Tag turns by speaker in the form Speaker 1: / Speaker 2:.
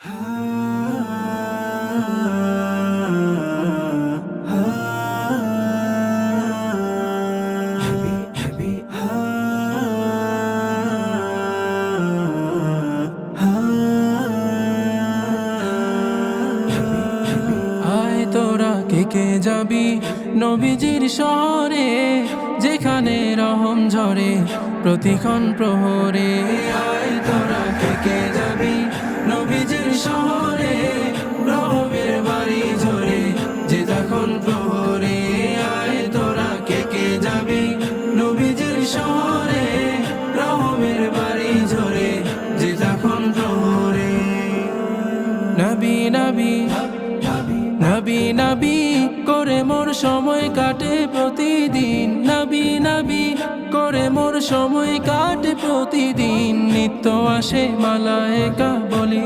Speaker 1: আয় তোরা কে যাবি নবীজির শহরে, যেখানে রহম ঝরে প্রতিক্ষণ প্রহরে। আয় তোরা কে যাবি নবীজির শহরে, রহমের বাড়ি ঝরে যে তখন প্রহরে। আয় তোরা কে যাবি নবীজির শহরে, রহমের বাড়ি ঝরে যে তখন প্রহরে। নবী নবী নবী নবী করে মোর সময় কাটে প্রতিদিন, নবী নবী করে মোর সময় কাটে প্রতিদিন। নিত্য আসে মালায়েকা বলি